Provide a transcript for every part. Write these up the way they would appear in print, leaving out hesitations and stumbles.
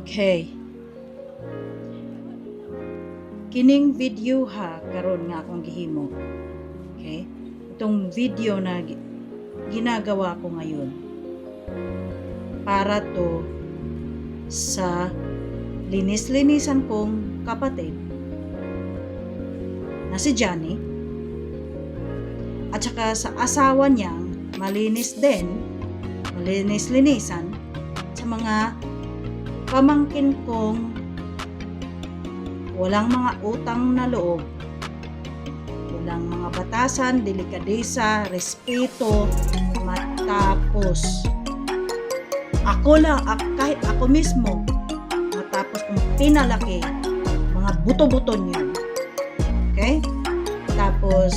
Okay. Kining video ha, karon nga akong gihimo. Okay? Itong video na ginagawa ko ngayon para to sa linis-linisan kong kapatid na si Johnny at saka sa asawa niyang malinis din, malinis-linisan sa mga pamangkin kong walang mga utang na loob, walang mga batasan, delikadesa, respeto, matapos. Kahit ako mismo, matapos kong pinalaki, mga buto-buto niyo. Okay? Tapos,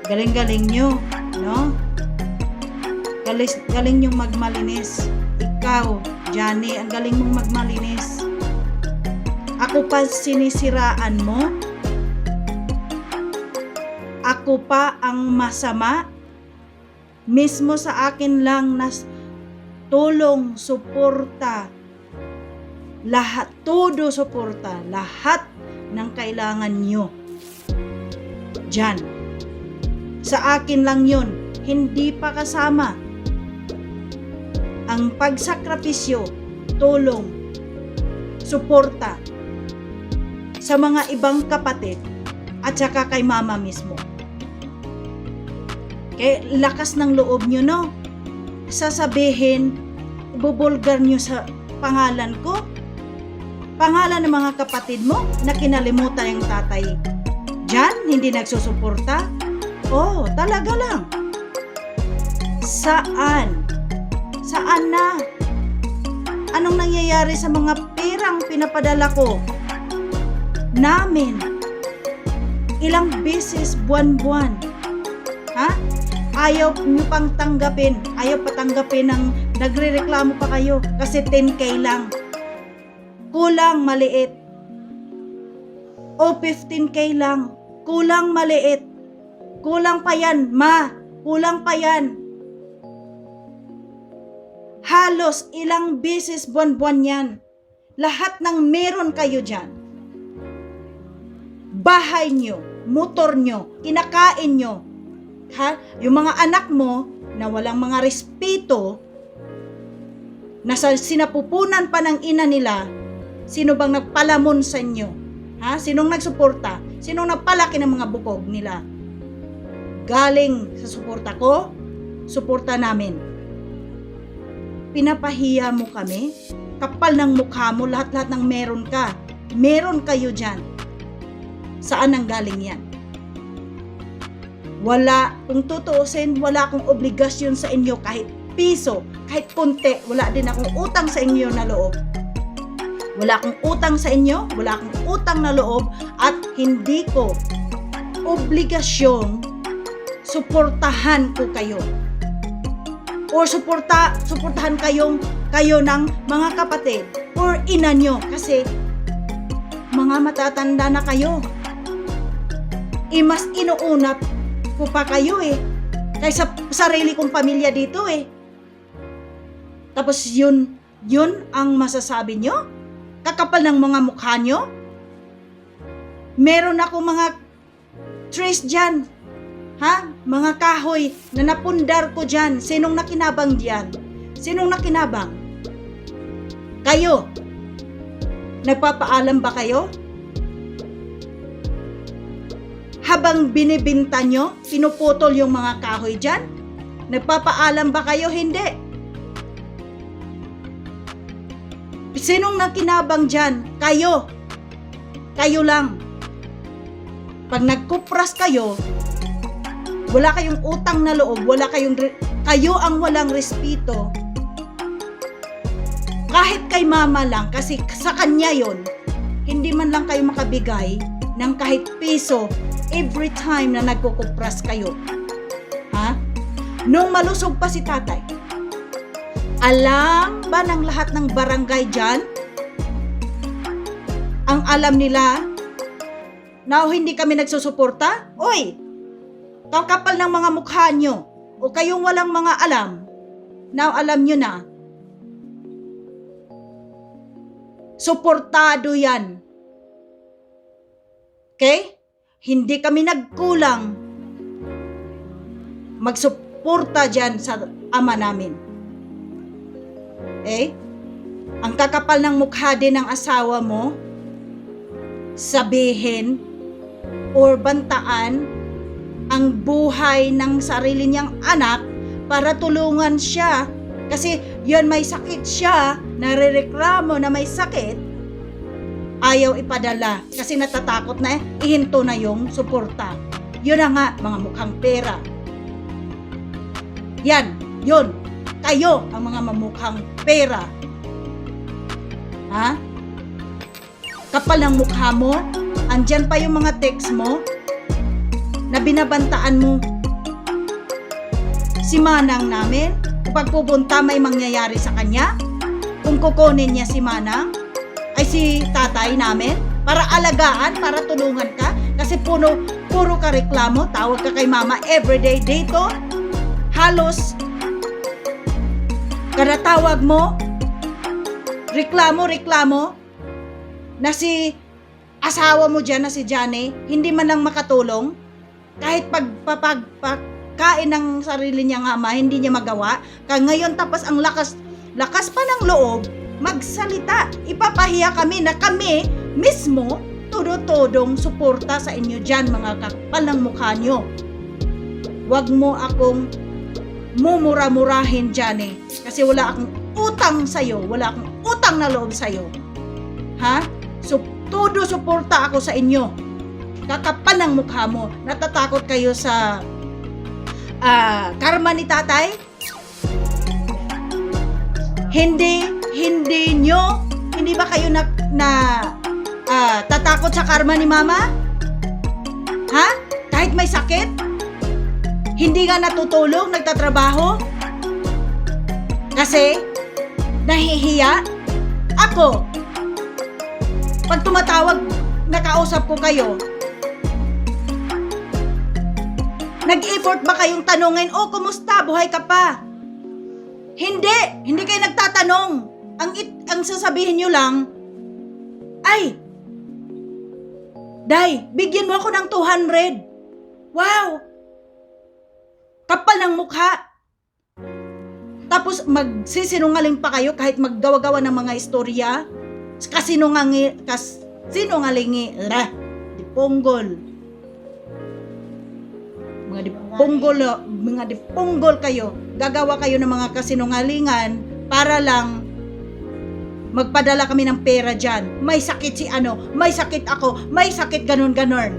galing-galing nyo, no? Galing nyo magmalinis. Ikaw, Johnny, ang galing mong magmalinis. Ako pa sinisiraan mo? Ako pa ang masama? Mismo sa akin lang na tulong, suporta, lahat, todo suporta, lahat ng kailangan nyo. Diyan. Sa akin lang yun, hindi pa kasama ang pagsakripisyo, tulong, suporta sa mga ibang kapatid at saka kay mama mismo. Kaya lakas ng loob nyo, no? Sasabihin, ibubulgar nyo sa pangalan ko, pangalan ng mga kapatid mo na kinalimutan yung tatay Jan, hindi nagsusuporta? Oh, talaga lang. Saan? Saan na? Anong nangyayari sa mga perang pinapadala ko? Namin. Ilang beses buwan-buwan. Ha? Ayaw nyo pang tanggapin. Ayaw patanggapin ng nagrereklamo pa kayo kasi 10K lang. Kulang, maliit. O 15K lang. Kulang, maliit. Kulang pa yan, ma. Kulang pa yan. Halos ilang beses buwan-buwan yan. Lahat ng meron kayo dyan. Bahay nyo, motor nyo, kinakain nyo. Ha? Yung mga anak mo na walang mga respeto, na sinapupunan pa ng ina nila, sino bang nagpalamon sa inyo? Ha? Sinong nagsuporta? Sinong nagpalaki ng mga bukog nila? Galing sa suporta ko, suporta namin. Pinapahiya mo kami? Kapal ng mukha mo, lahat-lahat ng meron ka. Meron kayo dyan. Saan ang galing yan? Wala, kung tutuusin, wala akong obligasyon sa inyo kahit piso, kahit punti, wala din akong utang sa inyo na loob. Wala akong utang sa inyo, wala akong utang na loob, at hindi ko obligasyong suportahan ko kayo. O suportahan kayo ng mga kapatid or ina nyo kasi mga matatanda na kayo. Mas inuunat ko pa kayo kaysa sarili kong pamilya dito Tapos yun ang masasabi nyo? Kakapal ng mga mukha nyo? Meron ako mga trees dyan. Ha? Mga kahoy na napundar ko dyan. Sinong nakinabang dyan? Sinong nakinabang? Kayo. Nagpapaalam ba kayo? Habang binibinta nyo, pinuputol yung mga kahoy dyan? Nagpapaalam ba kayo? Hindi. Sinong nakinabang dyan? Kayo. Kayo lang. Pag nagkupras kayo, wala kayong utang na loob, kayo ang walang respeto. Kahit kay mama lang, kasi sa kanya yon, hindi man lang kayo makabigay ng kahit piso every time na nagkukupras kayo. Ha? Nung malusog pa si tatay, alam ba ng lahat ng barangay dyan? Ang alam nila na hindi kami nagsusuporta? Oy! Kakapal ng mga mukha nyo o kayong walang mga alam. Now alam nyo na. Suportado yan. Okay? Hindi kami nagkulang magsuporta dyan sa ama namin. Okay? Ang kakapal ng mukha din ng asawa mo, sabihin or bantaan ang buhay ng sarili niyang anak para tulungan siya. Kasi yun, may sakit siya, narereklamo na may sakit, ayaw ipadala kasi natatakot na ihinto na yung suporta. Yun na nga, mga mukhang pera. Yan, yun. Kayo ang mga mamukhang pera. Ha? Kapal ng mukha mo, andyan pa yung mga text mo na binabantaan mo si manang namin. Kapag pupunta, may mangyayari sa kanya. Kung kukunin niya si manang, ay si tatay namin, para alagaan, para tulungan ka. Kasi puro ka reklamo, tawag ka kay mama everyday dito. Halos, kada tawag mo, reklamo, na si asawa mo dyan, na si Johnny, hindi man lang makatulong. Kahit pagkain ng sarili niyang ama, hindi niya magawa. Kaya ngayon, tapos ang lakas pa ng loob, magsalita. Ipapahiya kami na kami mismo, todo-todong suporta sa inyo dyan, mga kapal ng mukha nyo. Huwag mo akong mumura-murahin dyan kasi wala akong utang sa'yo, wala akong utang na loob sa'yo. Ha? So, todo suporta ako sa inyo. Kakapal ng mukha mo. Natatakot kayo sa karma ni tatay? Hindi ba kayo tatakot sa karma ni mama? Ha? Kahit may sakit? Hindi nga natutulog, nagtatrabaho? Kasi nahihiya? Ako, pag tumatawag, nakausap ko kayo, nag-effort ba kayong tanungin, kumusta? Buhay ka pa? Hindi kayo nagtatanong. Ang sasabihin nyo lang, ay, Day, bigyan mo ako ng 200. Wow! Kapal ng mukha. Tapos magsisinungaling pa kayo kahit maggawa-gawa ng mga istorya. Kasinungalingi. Diponggol. Mga diponggol kayo. Gagawa kayo ng mga kasinungalingan para lang magpadala kami ng pera dyan. May sakit si ano, may sakit ako, may sakit ganon-ganon.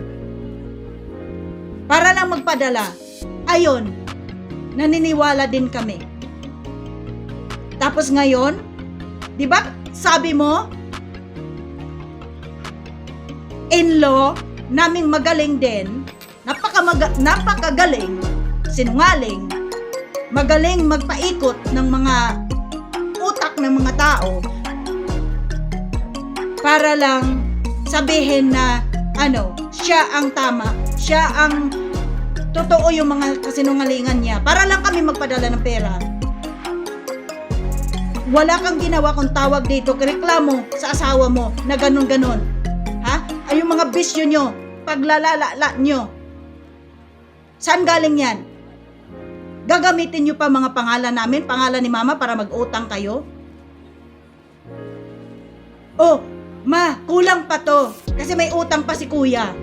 Para lang magpadala. Ayon, naniniwala din kami. Tapos ngayon, di ba sabi mo, in-law, naming magaling din, napakagaling, sinungaling, magaling magpaikot ng mga utak ng mga tao para lang sabihin na siya ang tama, siya ang totoo yung mga kasinungalingan niya para lang kami magpadala ng pera. Wala kang ginawa kung tawag dito, reklamo sa asawa mo na ganun-ganon. Ha? Ay yung mga bisyo nyo, paglalala nyo. Saan galing yan? Gagamitin nyo pa mga pangalan namin, pangalan ni mama para mag-utang kayo? Ma, kulang pa to. Kasi may utang pa si kuya.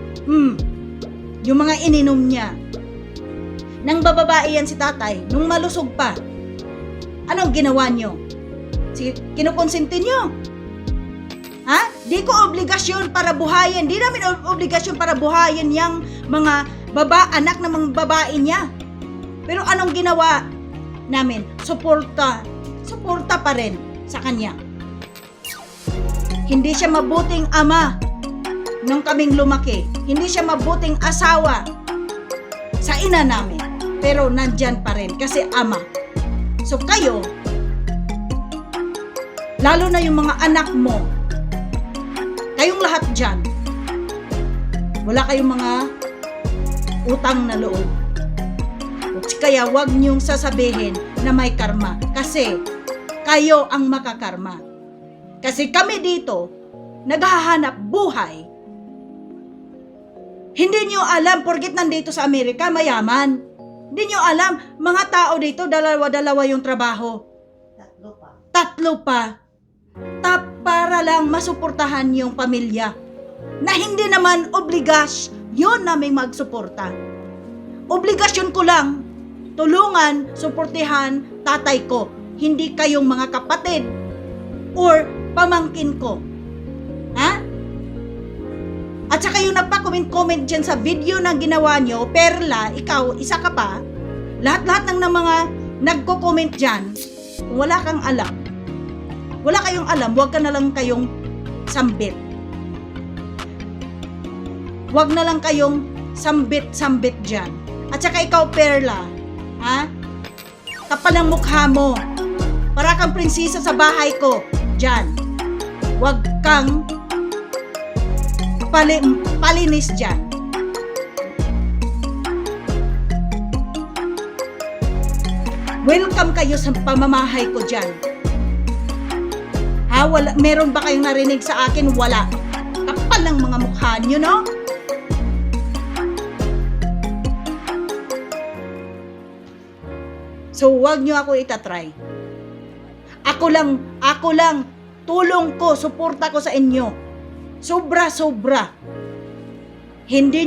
Yung mga ininom niya. Nang bababae yan si tatay, nung malusog pa. Anong ginawa nyo? Kinukonsinti nyo? Ha? Di ko obligasyon para buhayin. Di namin obligasyon para buhayin yung mga anak ng mga babae niya. Pero anong ginawa namin? Suporta pa rin sa kanya. Hindi siya mabuting ama nung kaming lumaki. Hindi siya mabuting asawa sa ina namin. Pero nandyan pa rin kasi ama. So kayo, lalo na yung mga anak mo, kayong lahat dyan, wala kayong mga utang na loob. Kaya wag niyong sasabihin na may karma kasi kayo ang makakarma. Kasi kami dito, naghahanap buhay. Hindi nyo alam, porkit nandito sa Amerika, mayaman. Hindi nyo alam, mga tao dito, dalawa-dalawa yung trabaho. Tatlo pa. Para lang masuportahan yung pamilya. Na hindi naman yun namin magsuporta. Obligasyon ko lang, tulungan, suportihan tatay ko. Hindi kayong mga kapatid or pamangkin ko. Ha? At saka yung nagpa-comment dyan sa video na ginawa nyo, Perla, ikaw, isa ka pa, lahat-lahat ng mga nagko-comment dyan, kung wala kang alam, wala kayong alam, huwag ka na lang kayong sambit. Huwag na lang kayong sambit dyan. At saka ikaw, Perla, ha? Kapal ang mukha mo. Para kang prinsesa sa bahay ko, dyan. Huwag kang palinis dyan. Welcome kayo sa pamamahay ko dyan. Ha? Meron ba kayong narinig sa akin? Wala. Kapal ng mga mukha nyo, no? So, wag nyo ako itatry. Ako lang, tulong ko, suporta ko sa inyo. Sobra. Hindi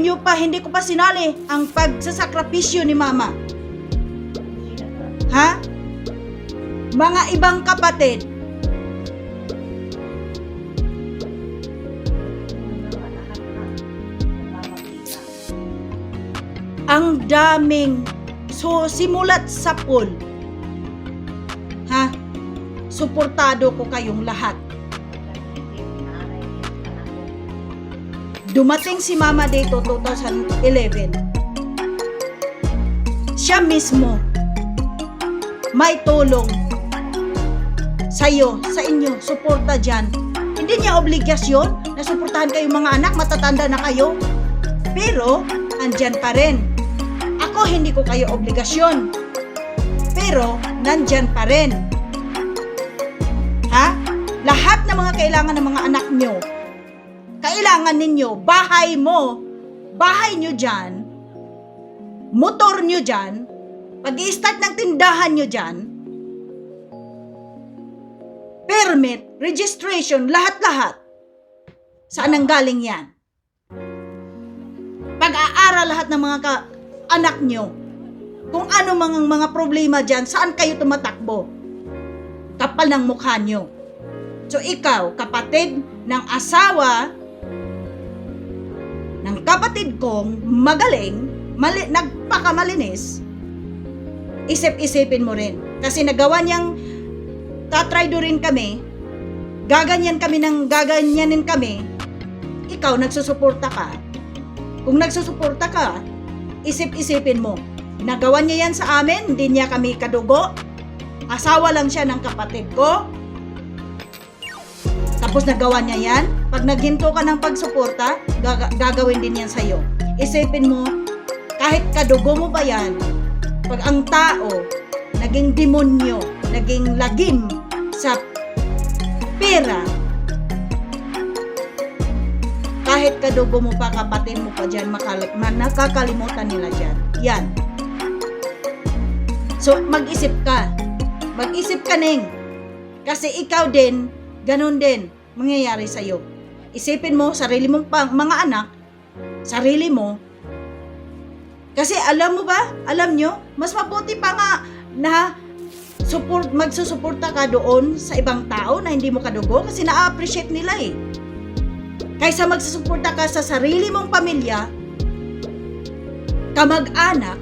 ko pa sinali ang pagsasakripisyo ni Mama. Ha? Mga ibang kapatid, ang daming, so simulat sa pool, ha? Suportado ko kayong lahat. Dumating si Mama dito 2011. Siya mismo may tulong sa'yo, sa inyo, suporta dyan. Hindi niya obligasyon na suportahan kayong mga anak, matatanda na kayo. Pero, andyan pa rin. Ako, hindi ko kayo obligasyon. Pero, nandyan pa rin. Ha? Lahat ng mga kailangan ng mga anak nyo, kailangan ninyo, bahay nyo dyan, motor nyo dyan, pag-i-start ng tindahan nyo dyan, permit, registration, lahat-lahat. Saan ang galing yan? Pag-aaral lahat ng mga anak nyo, kung ano mga problema dyan, saan kayo tumatakbo? Kapal ng mukha nyo. So ikaw, kapatid ng asawa ng kapatid kong magaling, nagpakamalinis, isip-isipin mo rin. Kasi nagawa niyang tatraydo rin kami, gaganyanin kami, ikaw nagsusuporta ka. Kung nagsusuporta ka, isip-isipin mo, nagawa niya yan sa amin, hindi niya kami kadugo, asawa lang siya ng kapatid ko, tapos nagawa niya yan, pag naghinto ka ng pagsuporta, gagawin din yan sa'yo. Isipin mo, kahit kadugo mo ba yan, pag ang tao, naging demonyo, naging lagim sa pera, kahit kadugo mo pa, kapatid mo pa dyan, nakakalimutan nila dyan. Yan. So, mag-isip ka. Mag-isip ka, Neng. Kasi ikaw din, ganun din, mangyayari sa'yo. Isipin mo, sarili mong mga anak, sarili mo. Kasi alam mo ba, alam nyo, mas mabuti pa nga na magsusuporta ka doon sa ibang tao na hindi mo kadugo kasi na-appreciate nila eh. Kaysa magsusuporta ka sa sarili mong pamilya, kamag-anak,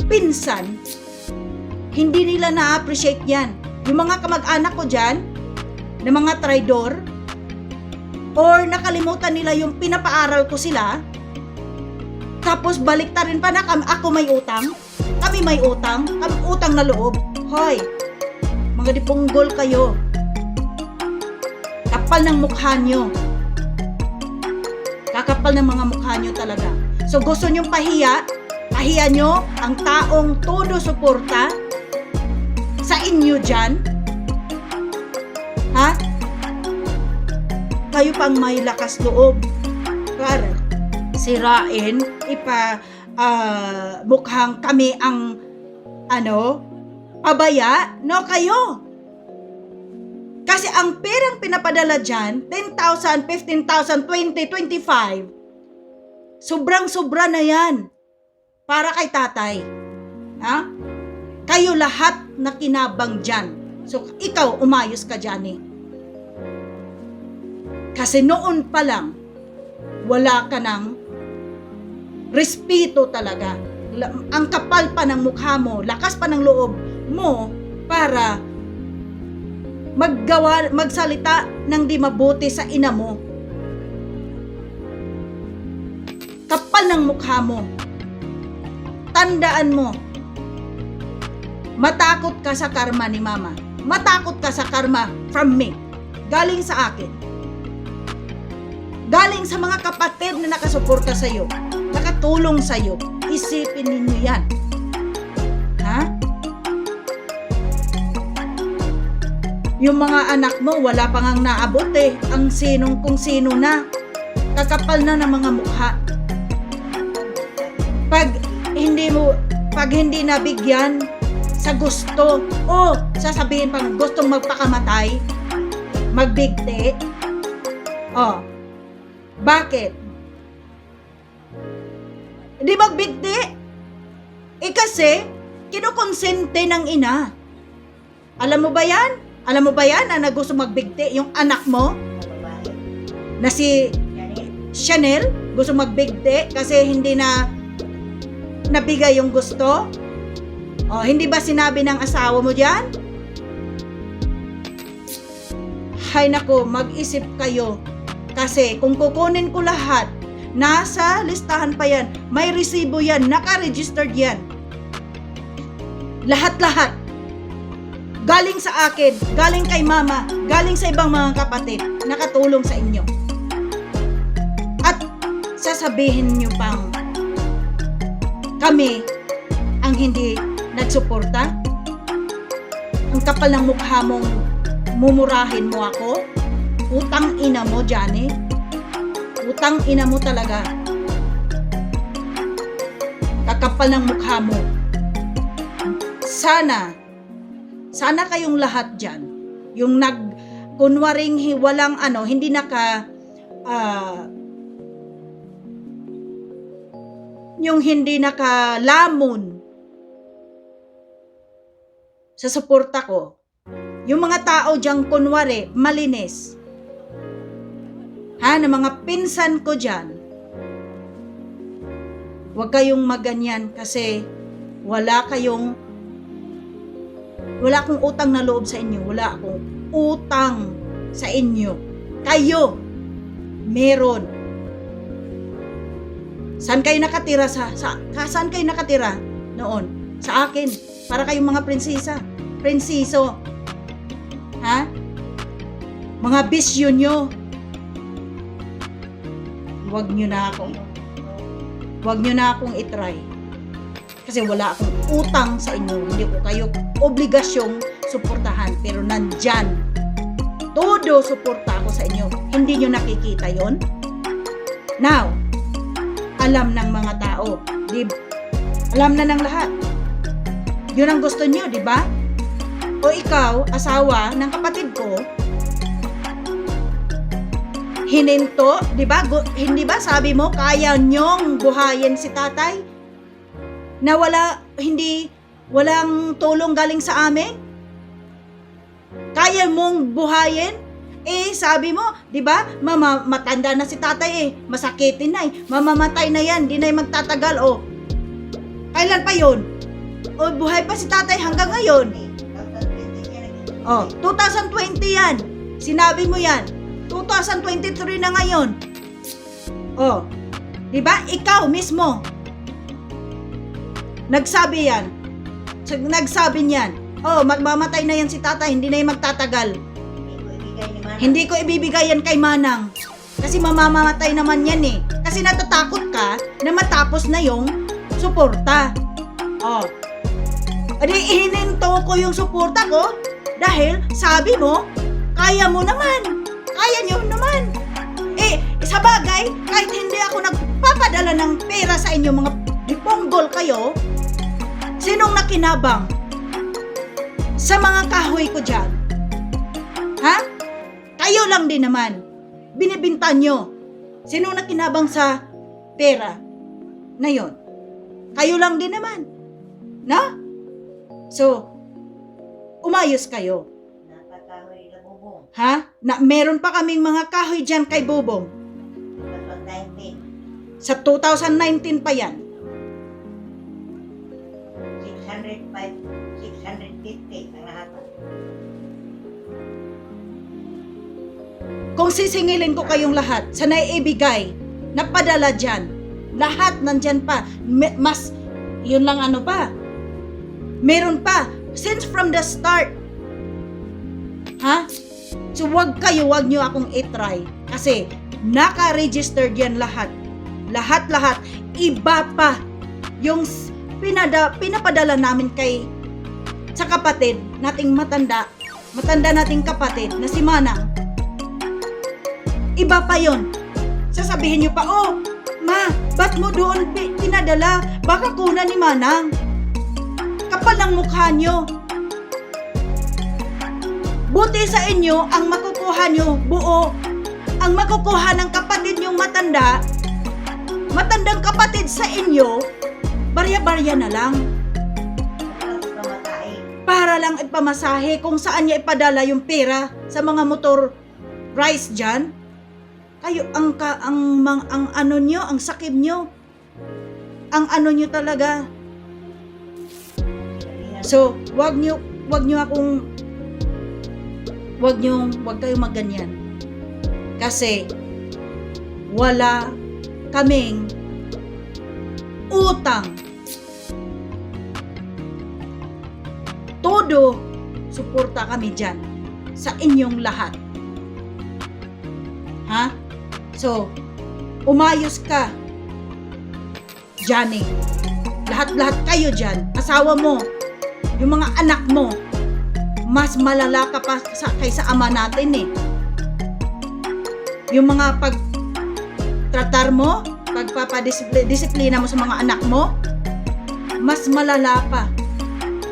pinsan, hindi nila na-appreciate yan. Yung mga kamag-anak ko dyan, na mga traidor, or nakalimutan nila yung pinapaaral ko sila, tapos baliktarin pa na ako may utang, kami may utang, kami utang na loob. Hoy, mga dipunggol kayo. Kapal ng mukha nyo. Kakapal ng mga mukha nyo talaga. So gusto nyong pahiya nyo ang taong todo suporta sa inyo dyan. Ha? kayo pang may lakas loob para sirain, mukhang kami ang pabaya, no kayo. Kasi ang perang pinapadala dyan, 10,000, 15,000, 20, 25, sobrang-sobra na yan para kay tatay. Ha? Kayo lahat na kinabang dyan. So, ikaw, umayos ka dyan eh. Kasi noon pa lang, wala ka ng respeto talaga. Ang kapal pa ng mukha mo, lakas pa ng loob mo para magsalita ng di mabuti sa ina mo. Kapal ng mukha mo. Tandaan mo, matakot ka sa karma ni mama. Matakot ka sa karma from me. Galing sa akin. Galing sa mga kapatid na nakasuporta sa'yo. Nakatulong sa'yo. Isipin ninyo yan. Ha? Yung mga anak mo, wala pa ngang naabot eh. Ang sinong kung sino na. Kakapal na ng mga mukha. Pag hindi nabigyan sa gusto, sasabihin pang gustong magpakamatay, magbigti. Bakit? Di magbigti? Kasi, kinukonsente ng ina. Alam mo ba yan? Alam mo ba yan na gusto magbigti yung anak mo? Na si Chanel, gusto magbigti kasi hindi na nabigay yung gusto? Hindi ba sinabi ng asawa mo dyan? Hay nako, mag-isip kayo. Kasi kung kukunin ko lahat, nasa listahan pa yan, may resibo yan, naka-registered yan. Lahat-lahat. Galing sa akin, galing kay mama, galing sa ibang mga kapatid, nakatulong sa inyo. At sasabihin nyo pang kami ang hindi nagsuporta? Ang kapal ng mukha mong mumurahin mo ako? Utang ina mo, Johnny. Utang ina mo talaga. Kakapal ng mukha mo. Sana kayong lahat dyan, yung kunwaring walang hindi yung hindi nakalamon sa suporta ko. Yung mga tao dyan kunwari, malinis. Na mga pinsan ko dyan, huwag kayong maganyan kasi wala akong utang na loob sa inyo. Wala akong utang sa inyo. Kayo, meron. Saan kayo nakatira saan kayo nakatira noon? Sa akin. Para kayong mga prinsesa. Prinsiso. Ha? Mga bisyo nyo. Huwag nyo na akong itry. Kasi wala akong utang sa inyo. Hindi ko kayo obligasyong suportahan. Pero nandyan. Todo suporta ako sa inyo. Hindi nyo nakikita yon? Now, alam ng mga tao. Alam na ng lahat. Yun ang gusto nyo, di ba? O ikaw, asawa ng kapatid ko, hininto, di ba? Hindi ba sabi mo, kaya nyong buhayin si tatay? Na walang tulong galing sa amin? Kaya mong buhayin? Sabi mo, di ba? Matanda na si tatay masakitin na mamamatay na yan, di na magtatagal Kailan pa yun? Buhay pa si tatay hanggang ngayon. 2020 yan. Sinabi mo yan. 2023 na ngayon. Di ba? Ikaw mismo. Nagsabi yan. Nagsabi niyan. Magmamatay na yan si tatay, hindi na yan magtatagal. Hindi ko ibibigay yan kay Manang. Kasi mamamatay naman yan Kasi natatakot ka na matapos na yung suporta. Hininto ko yung suporta ko dahil sabi mo, kaya mo naman. kaya nyo naman. Sa bagay, kahit hindi ako nagpapadala ng pera sa inyo, mga diponggol kayo, sinong nakinabang sa mga kahoy ko dyan? Ha? Kayo lang din naman. Binibinta nyo. Sinong nakinabang sa pera na yon? Kayo lang din naman. Na? So, umayos kayo. Napakahoy na bubong. Ha? Na meron pa kaming mga kahoy dyan kay Bobong. Kapag 19, Sa 2019 pa yan. 650 ang lahat. Kung sisingilin ko kayong lahat sa naiibigay, napadala dyan, lahat nandyan pa. Mas, yun lang ano pa. Meron pa. Since from the start. Ha? So wag nyo akong i-try. Kasi naka-registered yan lahat. Lahat. Iba pa yung pinapadala namin sa kapatid nating matanda nating kapatid na si Manang. Iba pa yon. Sasabihin nyo pa, oh, ma, ba't mo doon pinadala? Baka kuna ni Manang. Kapal ng mukha nyo. Buti sa inyo ang makukuha nyo buo. Ang makukuha ng kapatid nyong matandang kapatid sa inyo, barya-barya na lang. Para lang ipamasahe kung saan niya ipadala yung pera sa mga motor rice dyan. Kayo, ang ano nyo, ang sakib nyo. Ang ano nyo talaga. So, wag kayong magganyan. Kasi, wala kaming utang. Todo, suporta kami dyan sa inyong lahat. Ha? So, umayos ka, Johnny. Lahat-lahat kayo dyan. Asawa mo, yung mga anak mo, mas malala ka pa kaysa ama natin eh. Yung mga pagtratar mo, pagpapadisiplina mo sa mga anak mo, mas malala pa.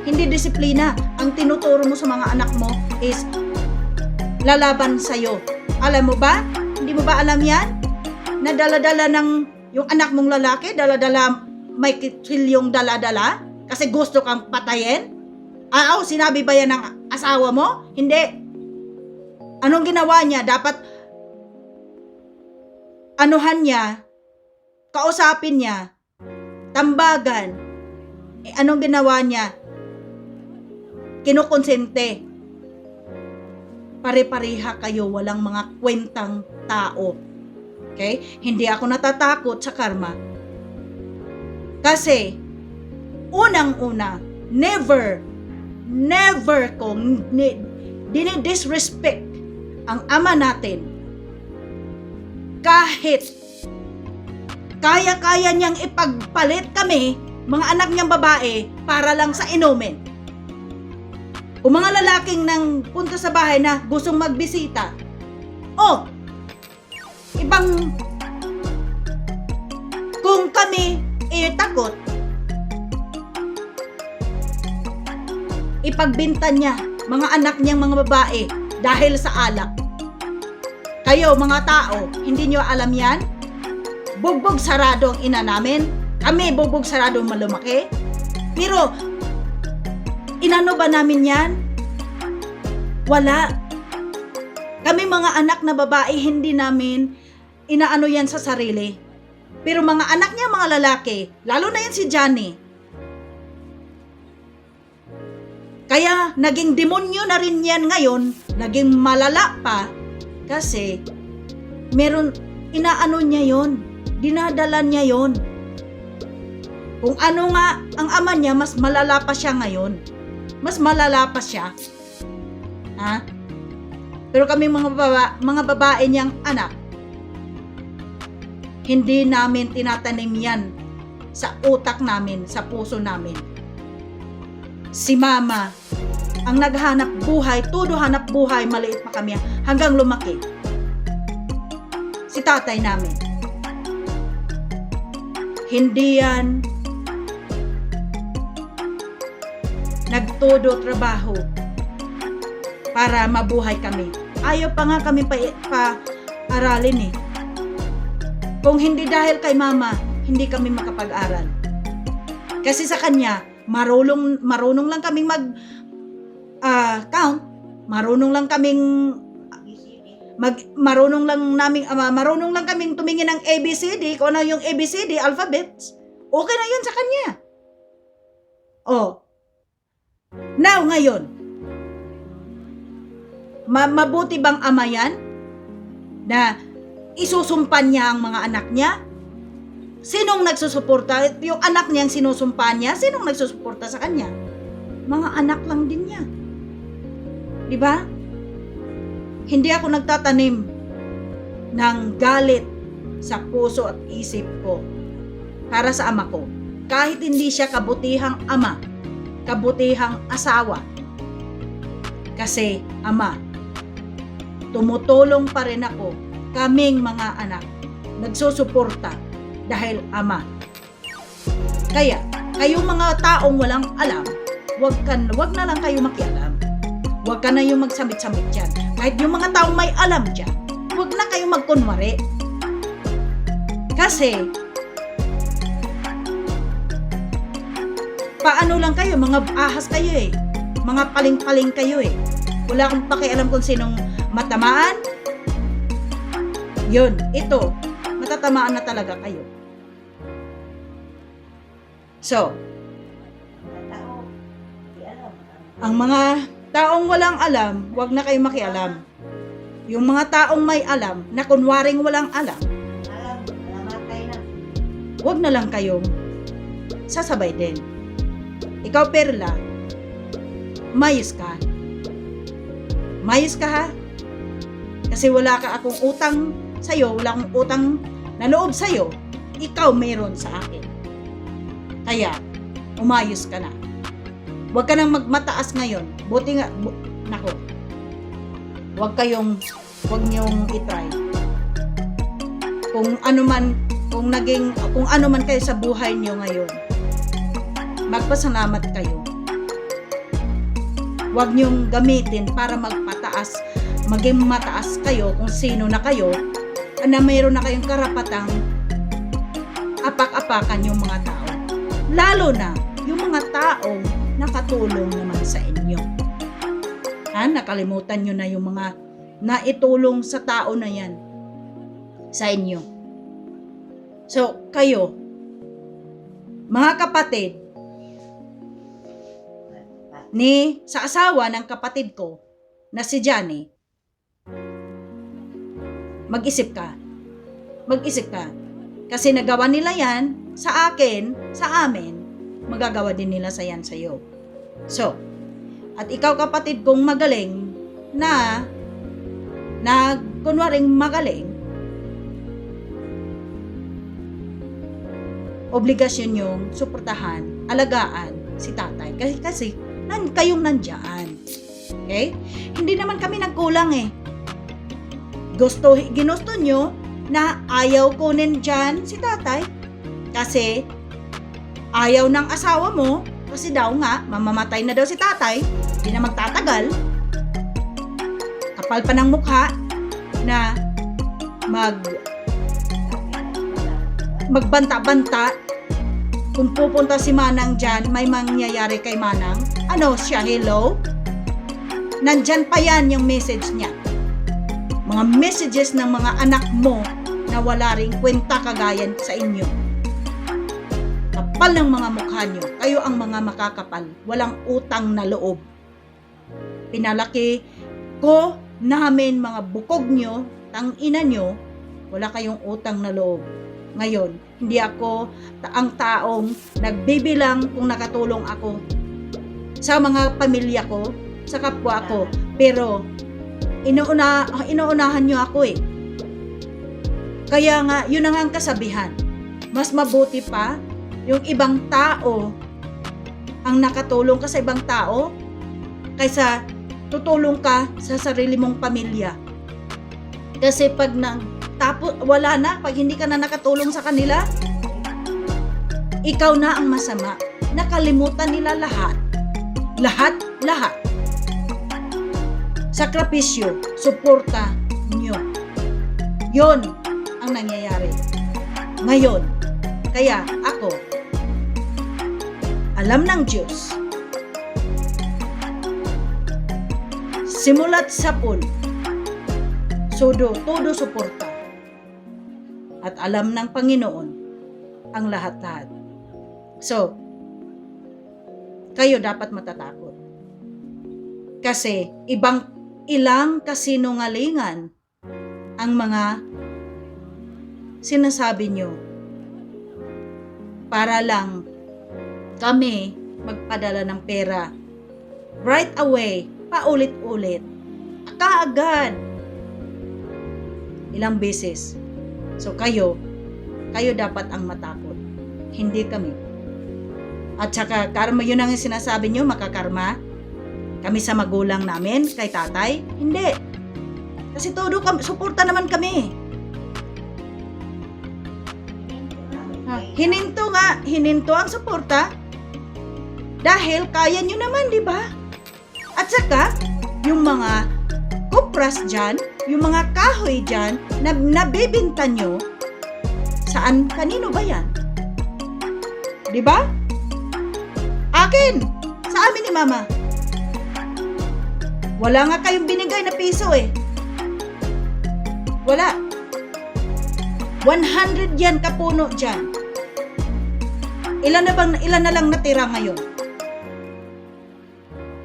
Hindi disiplina. Ang tinuturo mo sa mga anak mo is lalaban sa'yo. Alam mo ba? Hindi mo ba alam yan? Na dala-dala ng yung anak mong lalaki, dala-dala, may kitsilyong dala-dala? Kasi gusto kang patayin? Sinabi ba yan ng asawa mo? Hindi. Anong ginawa niya? Dapat anuhan niya, kausapin niya, tambagan. Anong ginawa niya? Kinukonsente. Pare-pareha kayo, walang mga kwentang tao. Okay? Hindi ako natatakot sa karma. Kasi, unang-una, never kong dinidisrespect ang ama natin. Kahit kaya-kaya niyang ipagpalit kami, mga anak niyang babae, para lang sa inumin. Kung mga lalaking nang punta sa bahay na gustong magbisita, kung kami takot, ipagbinta niya mga anak niyang mga babae dahil sa alak. Kayo mga tao, hindi niyo alam yan? Bugbog sarado ang ina namin. Kami bugbog sarado malumaki. Pero inano ba namin yan? Wala. Kami mga anak na babae, hindi namin inaano yan sa sarili. Pero mga anak niya mga lalaki, lalo na yan si Johnny. Kaya naging demonyo na rin yan ngayon, naging malala pa, kasi meron, inaano niya yon, dinadala niya yon. Kung ano nga ang ama niya, mas malala pa siya ngayon. Mas malala pa siya. Ha? Pero kami mga babae niyang anak, hindi namin tinatanim yan sa utak namin, sa puso namin. Si mama, ang naghanap buhay, todo hanap buhay, maliit pa kami hanggang lumaki. si tatay namin. Hindi yan nagtodo trabaho para mabuhay kami. Ayaw pa nga kami pa-aralin eh. Kung hindi dahil kay mama, hindi kami makapag-aral. Kasi sa kanya, marunong lang kaming count, marunong lang kaming marunong lang kaming tumingin ng ABCD, kung ano yung ABCD, alphabets. Okay na yun sa kanya. Oh. Now, ngayon, mabuti bang ama yan na isusumpan niya ang mga anak niya? Sinong nagsusuporta? Yung anak niyang sinusumpan niya, sinong nagsusuporta sa kanya? Mga anak lang din niya. Di ba? Hindi ako nagtatanim ng galit sa puso at isip ko para sa ama ko. Kahit hindi siya kabutihang ama, kabutihang asawa. Kasi, ama, tumutulong pa rin ako, kaming mga anak, nagsusuporta dahil ama. Kaya, kayong mga taong walang alam, wag na lang kayo makialam. Wag ka na yung magsamit-samit dyan. Kahit yung mga taong may alam dyan, wag na kayo magkunwari. Kasi, paano lang kayo, mga ahas kayo eh. Mga paling-paling kayo eh. Wala akong pakialam kung sinong matamaan. Yun, ito, matatamaan na talaga kayo. So, ang mga taong walang alam, wag na kayo makialam. Yung mga taong may alam, na kunwaring walang alam, wag na lang kayong sasabay din. Ikaw, Perla, mayos ka. Mayos ka ha? Kasi wala ka akong utang sa'yo, wala akong utang na loob sa'yo. Ikaw meron sa akin. Kaya, umayos ka na. Huwag ka nang magmataas ngayon. Buti nga, nako. Huwag niyong itry. Kung ano man kayo sa buhay niyo ngayon, magpasalamat kayo. Huwag niyong gamitin para maging mataas kayo kung sino na kayo, na mayroon na kayong karapatang apak-apakan yung mga tao. Lalo na yung mga taong nakatulong naman sa inyo. Nakalimutan nyo na yung mga naitulong sa tao na yan sa inyo. So, kayo, mga kapatid, sa asawa ng kapatid ko na si Johnny, mag-isip ka. Mag-isip ka. Kasi nagawa nila yan sa akin, sa amin, magagawa din nila sa yan sa'yo. So, at ikaw kapatid kong magaling na kunwaring magaling, obligasyon yung suportahan, alagaan si tatay. Kasi kayong nandyan. Okay? Hindi naman kami nagkulang eh. Ginusto nyo na ayaw kunin dyan si tatay. Kasi ayaw ng asawa mo, kasi daw nga, mamamatay na daw si tatay, hindi na magtatagal. Kapal pa ng mukha na magbanta-banta. Kung pupunta si Manang dyan, may mangyayari kay Manang. Ano siya, hello? Nandyan pa yan yung message niya. Mga messages ng mga anak mo na wala ring kwenta kagayan sa inyo. Kapal ng mga mukha nyo. Kayo ang mga makakapal. Walang utang na loob. Pinalaki ko namin mga bukog nyo, tangina nyo, wala kayong utang na loob. Ngayon, hindi ako ang taong nagbibilang kung nakatulong ako sa mga pamilya ko, sa kapwa ko. Pero, inuunahan nyo ako eh. Kaya nga, yun ang kasabihan. Mas mabuti pa yung ibang tao ang nakatulong ka sa ibang tao kaysa tutulong ka sa sarili mong pamilya. Kasi pag Tapos wala na, pag hindi ka na nakatulong sa kanila, ikaw na ang masama. Nakalimutan nila lahat. Lahat. Sakripisyo, suporta nyo. Yon ang nangyayari ngayon. Kaya ako, alam ng Diyos, simulat sa pool, todo suporta. At alam ng Panginoon ang lahat-lahat. So, kayo dapat matatakot. Kasi ilang kasinungalingan ang mga sinasabi nyo para lang kami magpadala ng pera. Right away, paulit-ulit. Kaagad. Ilang beses. So kayo dapat ang matakot. Hindi kami. At saka karma, yun ang sinasabi nyo, makakarma. Kami sa magulang namin, kay tatay. Hindi. Kasi todo kami, suporta naman kami. Hininto ang suporta. Dahil kaya nyo naman, di ba? At saka, yung mga kupras dyan, yung mga kahoy dyan, na nabibinta nyo, saan, kanino ba yan? Di ba? Akin! Sa amin ni Mama. Wala nga kayong binigay na piso eh. Wala. 100 yan kapuno dyan. Ilan na lang natira ngayon?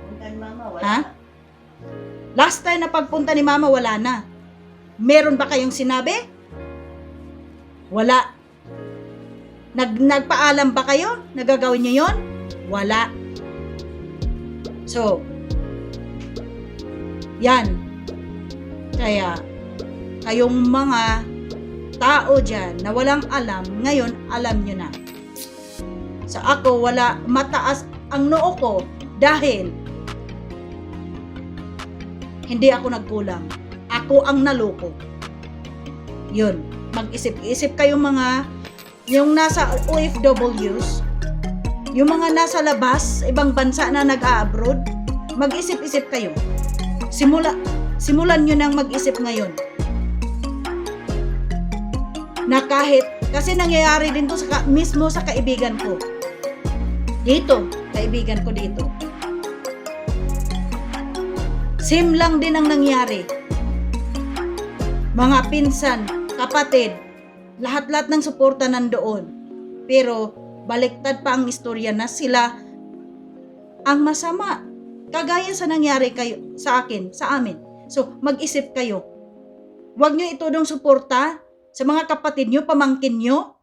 Punta ni Mama, wala. Ha? Last time na pagpunta ni Mama, wala na. Meron ba kayong sinabi? Wala. Nagpaalam ba kayo? Nagagawin niyo yon? Wala. So, yan. Kaya, kayong mga tao dyan na walang alam, ngayon alam nyo na. So ako, wala, mataas ang noo ko dahil hindi ako nagkulang. Ako ang naloko. Yun. Mag-isip-isip kayong mga, yung nasa OFWs, yung mga nasa labas, ibang bansa na nag-a-abroad, mag-isip-isip kayo. Simulan nyo nang mag-isip ngayon. Na kahit, kasi nangyayari din to mismo sa kaibigan ko. Dito, kaibigan ko dito. Same lang din ang nangyari. Mga pinsan, kapatid, lahat-lahat ng suporta nandoon. Pero, baliktad pa ang istorya na sila ang masama. Kagaya sa nangyari kayo, sa akin, sa amin. So, mag-isip kayo. Huwag nyo itudong suporta sa mga kapatid nyo, pamangkin nyo.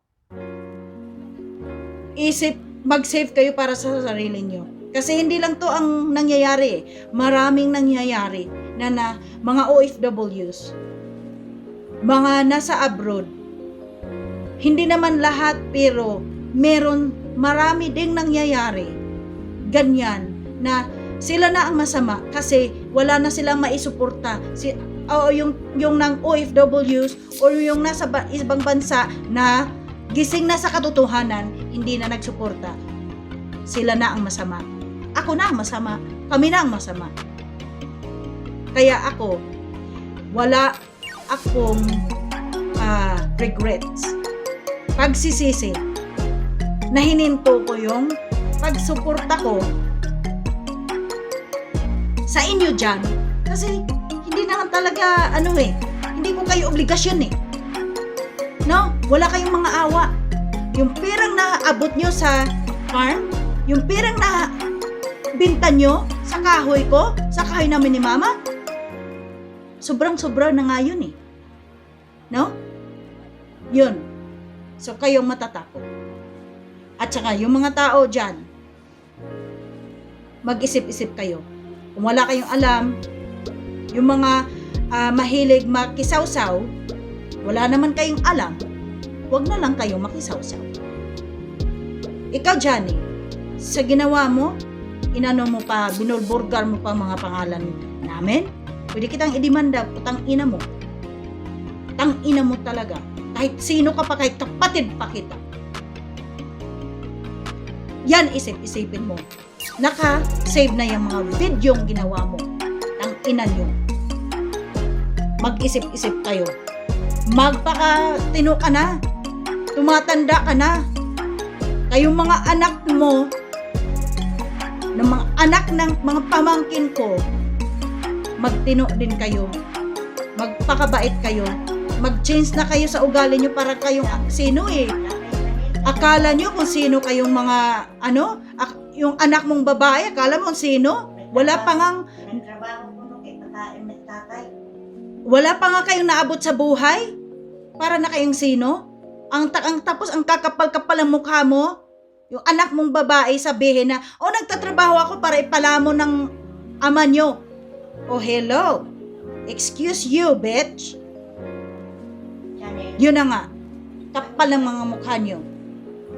Mag-save kayo para sa sarili nyo. Kasi hindi lang to ang nangyayari eh. Maraming nangyayari na mga OFWs, mga nasa abroad. Hindi naman lahat, pero marami ding nangyayari. Ganyan, na sila na ang masama kasi wala na silang maisuporta. Yung ng OFWs o yung nasa ibang bansa na gising na sa katotohanan, hindi na nagsuporta. Sila na ang masama. Ako na ang masama. Kami na ang masama. Kaya ako, wala akong regrets. Pagsisisi na hininto ko yung pagsuporta ko sa inyo dyan. Kasi hindi naman talaga, hindi ko kayo obligasyon eh. No? Wala kayong mga awa. Yung perang naabot nyo sa farm, yung perang na binta nyo sa kahoy ko, sa kahoy namin ni Mama, sobrang-sobra na nga yun eh. No? Yun. So, kayong matatakot. At saka, yung mga tao dyan, mag-isip-isip kayo. Kung wala kayong alam, yung mga mahilig makisawsaw, wala naman kayong alam, huwag na lang kayong makisawsaw. Ikaw, Johnny, sa ginawa mo, binulburgar mo pa mga pangalan namin, pwede kitang idimanda, putang ina mo. Tang-ina mo talaga. Kahit sino ka pa, kahit kapatid pa kita. Yan, isip-isipin mo. Naka-save na yung mga videong ginawa mo. Tang-ina nyo. Mag-isip-isip kayo. Magpakatino ka na. Tumatanda ka na. Kayong mga anak mo, ng mga anak ng mga pamangkin ko, magtino din kayo. Magpakabait kayo. Mag-change na kayo sa ugali nyo para kayong sino eh. Akala nyo kung sino kayong mga yung anak mong babae, akala mo kung sino? Wala pa nga Nagtrabaho ko nung kay pagkain ng tatay. wala pa nga kayong naabot sa buhay. Para na kayong sino? Tapos ang kakapal-kapal ang mukha mo. Yung anak mong babae sabihin na, nagtatrabaho ako para ipalamo ng ama nyo. Oh, hello. Excuse you, bitch. Chanel. Yun na nga. Kapal ng mga mukha nyo.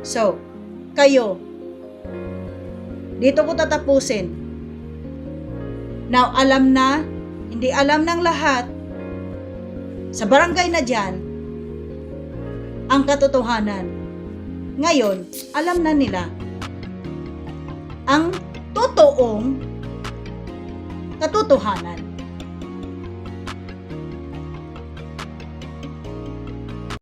So, kayo, dito ko tatapusin. Now, alam na, hindi alam ng lahat, sa barangay na dyan, ang katotohanan. Ngayon, alam na nila ang totoong katotohanan.